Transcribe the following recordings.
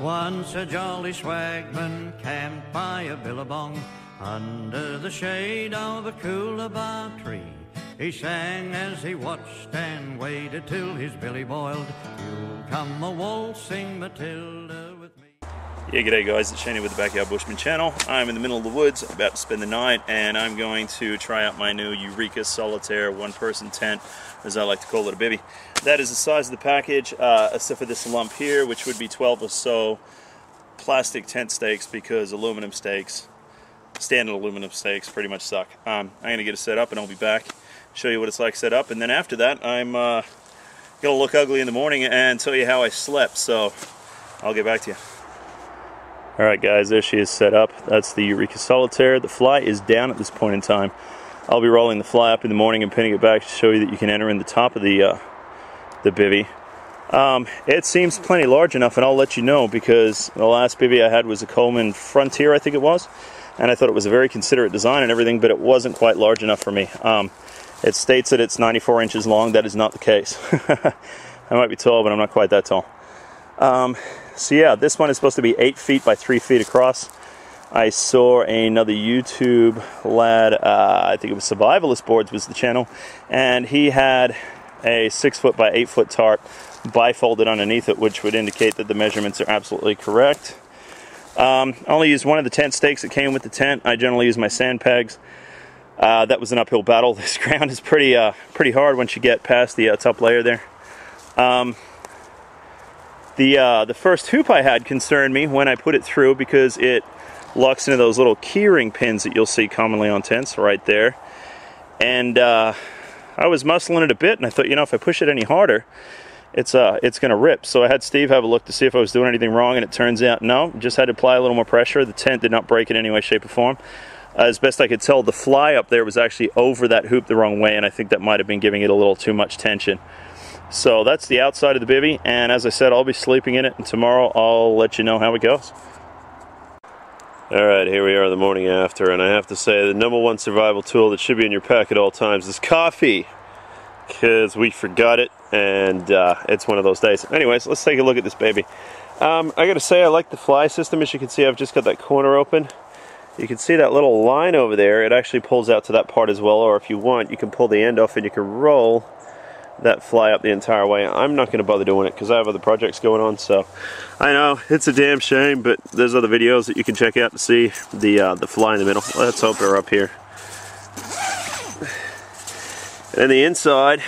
Once a jolly swagman camped by a billabong under the shade of a coolabah tree. He sang as he watched and waited till his billy boiled. You'll come a waltzing Matilda with me. Yeah, g'day guys, it's Shane with the Backyard Bushman channel. I'm in the middle of the woods, about to spend the night, and I'm going to try out my new Eureka Solitaire one-person tent, as I like to call it, a bivvy. That is the size of the package, except for this lump here, which would be 12 or so plastic tent stakes, because aluminum stakes, standard aluminum stakes, pretty much suck. I'm going to get it set up and I'll be back, show you what it's like set up, and then after that I'm going to look ugly in the morning and tell you how I slept, so I'll get back to you. Alright guys, there she is set up. That's the Eureka Solitaire. The fly is down at this point in time. I'll be rolling the fly up in the morning and pinning it back to show you that you can enter in the top of the bivvy. It seems plenty large enough, and I'll let you know, because the last bivvy I had was a Coleman Frontier, I think it was, and I thought it was a very considerate design and everything, but it wasn't quite large enough for me. It states that it's 94 inches long. That is not the case. I might be tall, but I'm not quite that tall. So yeah, this one is supposed to be 8 feet by 3 feet across. I saw another YouTube lad, I think it was Survivalist Boards was the channel, and he had a 6 foot by 8 foot tarp bifolded underneath it, which would indicate that the measurements are absolutely correct. I only used one of the tent stakes that came with the tent. I generally use my sand pegs. That was an uphill battle. This ground is pretty hard once you get past the top layer there. The first hoop I had concerned me when I put it through, because it locks into those little keyring pins that you'll see commonly on tents right there. And I was muscling it a bit, and I thought, you know, if I push it any harder, it's going to rip. So I had Steve have a look to see if I was doing anything wrong, and it turns out no, just had to apply a little more pressure. The tent did not break in any way, shape, or form. As best I could tell, the fly up there was actually over that hoop the wrong way, and I think that might have been giving it a little too much tension. So that's the outside of the bivvy, and as I said, I'll be sleeping in it, and tomorrow I'll let you know how it goes. Alright, here we are the morning after, and I have to say the #1 survival tool that should be in your pack at all times is coffee, because we forgot it, and it's one of those days. Anyways, let's take a look at this baby. I gotta say, I like the fly system. As you can see, I've just got that corner open. You can see that little line over there. It actually pulls out to that part as well, or if you want, you can pull the end off and you can roll that fly up the entire way. I'm not going to bother doing it because I have other projects going on, so I know it's a damn shame, but there's other videos that you can check out to see the fly in the middle. Let's open her up here. And the inside,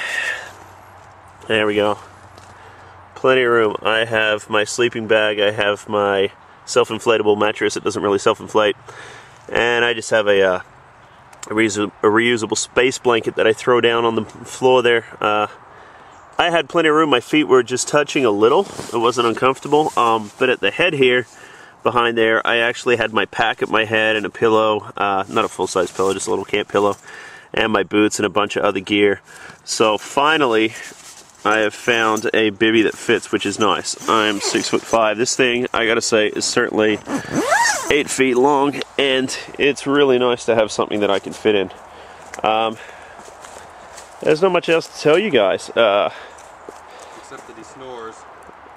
there we go. Plenty of room. I have my sleeping bag, I have my self-inflatable mattress. It doesn't really self-inflate, and I just have a reusable space blanket that I throw down on the floor there. I had plenty of room. My feet were just touching a little. It wasn't uncomfortable, but at the head here, behind there, I actually had my pack at my head and a pillow, not a full-size pillow, just a little camp pillow, and my boots and a bunch of other gear. So finally, I have found a bivvy that fits, which is nice. I'm 6'5". This thing, I gotta say, is certainly 8 feet long, and it's really nice to have something that I can fit in. There's not much else to tell you guys. Except that he snores.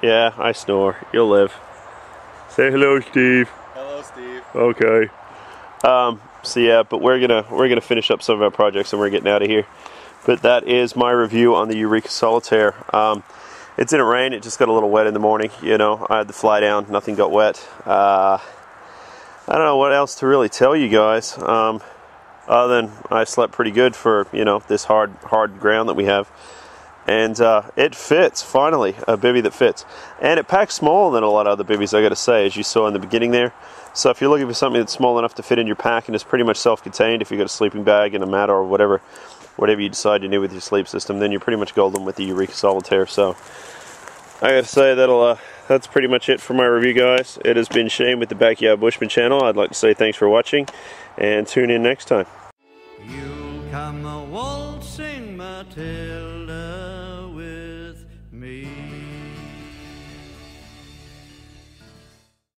Yeah, I snore. You'll live. Say hello, Steve. Hello, Steve. Okay. So yeah, but we're gonna finish up some of our projects and we're getting out of here. But that is my review on the Eureka Solitaire. It didn't rain, it just got a little wet in the morning. You know, I had the fly down, nothing got wet. I don't know what else to really tell you guys, other than I slept pretty good for, you know, this hard ground that we have. And it fits, finally, a bivvy that fits. And it packs smaller than a lot of other bivvies, I gotta say, as you saw in the beginning there. So if you're looking for something that's small enough to fit in your pack and is pretty much self-contained, if you've got a sleeping bag and a mat or whatever you decide to do with your sleep system, then you're pretty much golden with the Eureka Solitaire. So I gotta say that's pretty much it for my review, guys. It has been Shane with the Backyard Bushman channel. I'd like to say thanks for watching, and tune in next time. You'll come a waltzing Matilda.